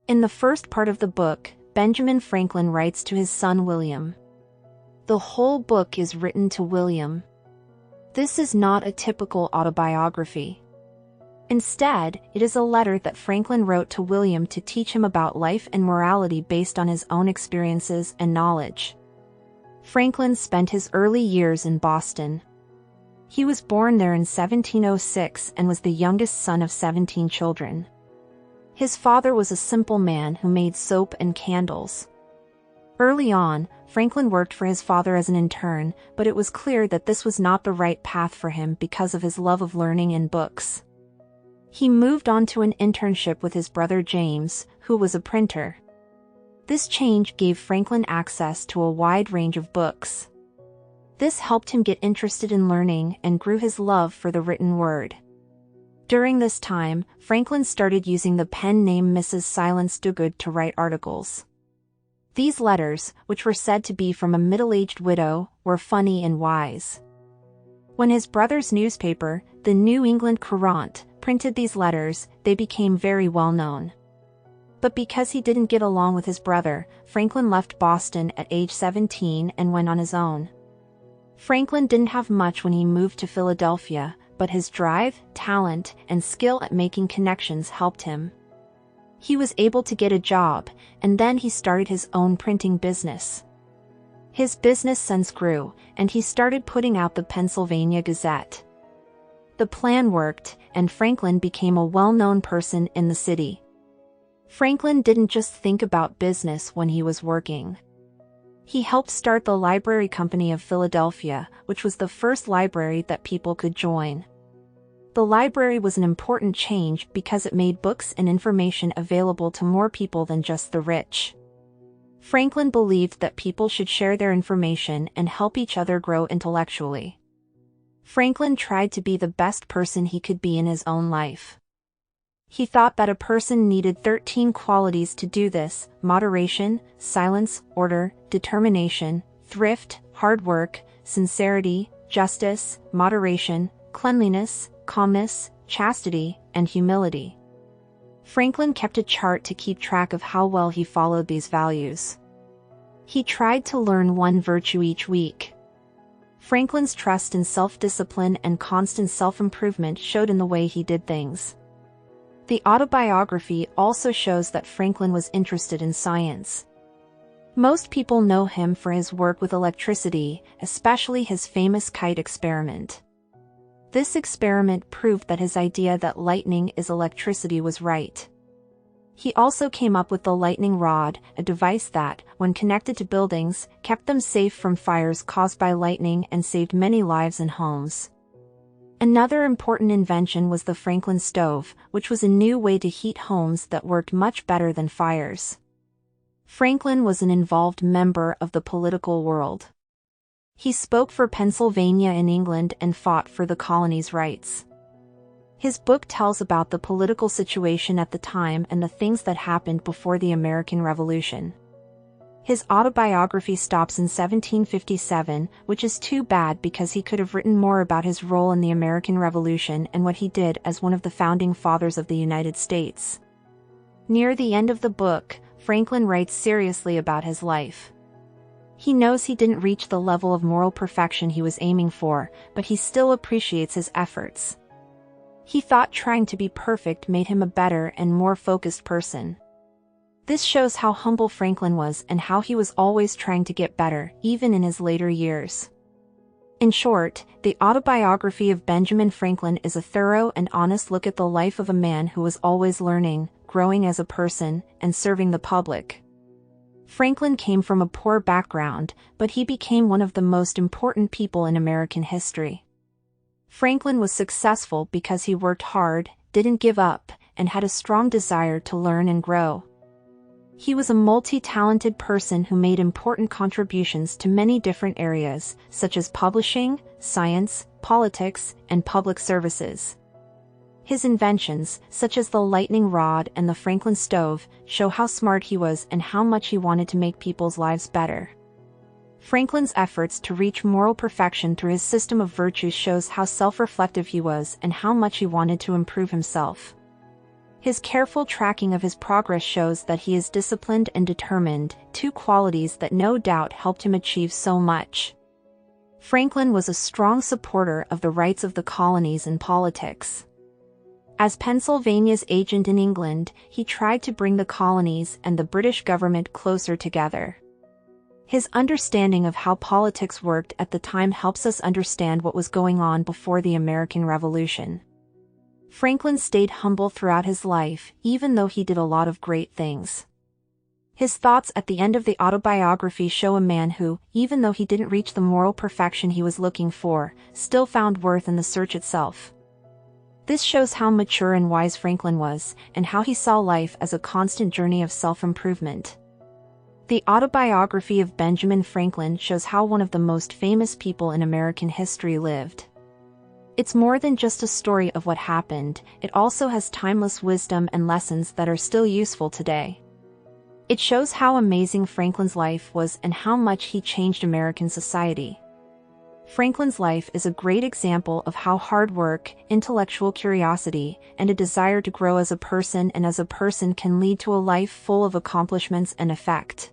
In the first part of the book, Benjamin Franklin writes to his son William. The whole book is written to William. This is not a typical autobiography. Instead, it is a letter that Franklin wrote to William to teach him about life and morality based on his own experiences and knowledge. Franklin spent his early years in Boston. He was born there in 1706 and was the youngest son of 17 children. His father was a simple man who made soap and candles. Early on, Franklin worked for his father as an intern, but it was clear that this was not the right path for him because of his love of learning and books. He moved on to an internship with his brother James, who was a printer. This change gave Franklin access to a wide range of books. This helped him get interested in learning and grew his love for the written word. During this time, Franklin started using the pen name Mrs. Silence Dogood to write articles. These letters, which were said to be from a middle-aged widow, were funny and wise. When his brother's newspaper, the New England Courant, printed these letters, they became very well known. But because he didn't get along with his brother, Franklin left Boston at age 17 and went on his own. Franklin didn't have much when he moved to Philadelphia, but his drive, talent, and skill at making connections helped him. He was able to get a job, and then he started his own printing business. His business sense grew, and he started putting out the Pennsylvania Gazette. The plan worked, and Franklin became a well-known person in the city. Franklin didn't just think about business when he was working. He helped start the Library Company of Philadelphia, which was the first library that people could join. The library was an important change because it made books and information available to more people than just the rich. Franklin believed that people should share their information and help each other grow intellectually. Franklin tried to be the best person he could be in his own life. He thought that a person needed 13 qualities to do this: moderation, silence, order, determination, thrift, hard work, sincerity, justice, moderation, cleanliness, calmness, chastity, and humility. Franklin kept a chart to keep track of how well he followed these values. He tried to learn one virtue each week. Franklin's trust in self-discipline and constant self-improvement showed in the way he did things. The autobiography also shows that Franklin was interested in science. Most people know him for his work with electricity, especially his famous kite experiment. This experiment proved that his idea that lightning is electricity was right. He also came up with the lightning rod, a device that, when connected to buildings, kept them safe from fires caused by lightning and saved many lives and homes. Another important invention was the Franklin stove, which was a new way to heat homes that worked much better than fires. Franklin was an involved member of the political world. He spoke for Pennsylvania in England and fought for the colony's rights. His book tells about the political situation at the time and the things that happened before the American Revolution. His autobiography stops in 1757, which is too bad because he could have written more about his role in the American Revolution and what he did as one of the founding fathers of the United States. Near the end of the book, Franklin writes seriously about his life. He knows he didn't reach the level of moral perfection he was aiming for, but he still appreciates his efforts. He thought trying to be perfect made him a better and more focused person. This shows how humble Franklin was and how he was always trying to get better, even in his later years. In short, the Autobiography of Benjamin Franklin is a thorough and honest look at the life of a man who was always learning, growing as a person, and serving the public. Franklin came from a poor background, but he became one of the most important people in American history. Franklin was successful because he worked hard, didn't give up, and had a strong desire to learn and grow. He was a multi-talented person who made important contributions to many different areas, such as publishing, science, politics, and public services. His inventions, such as the lightning rod and the Franklin stove, show how smart he was and how much he wanted to make people's lives better. Franklin's efforts to reach moral perfection through his system of virtues shows how self-reflective he was and how much he wanted to improve himself. His careful tracking of his progress shows that he is disciplined and determined, two qualities that no doubt helped him achieve so much. Franklin was a strong supporter of the rights of the colonies in politics. As Pennsylvania's agent in England, he tried to bring the colonies and the British government closer together. His understanding of how politics worked at the time helps us understand what was going on before the American Revolution. Franklin stayed humble throughout his life, even though he did a lot of great things. His thoughts at the end of the autobiography show a man who, even though he didn't reach the moral perfection he was looking for, still found worth in the search itself. This shows how mature and wise Franklin was, and how he saw life as a constant journey of self-improvement. The Autobiography of Benjamin Franklin shows how one of the most famous people in American history lived. It's more than just a story of what happened, it also has timeless wisdom and lessons that are still useful today. It shows how amazing Franklin's life was and how much he changed American society. Franklin's life is a great example of how hard work, intellectual curiosity, and a desire to grow as a person can lead to a life full of accomplishments and effect.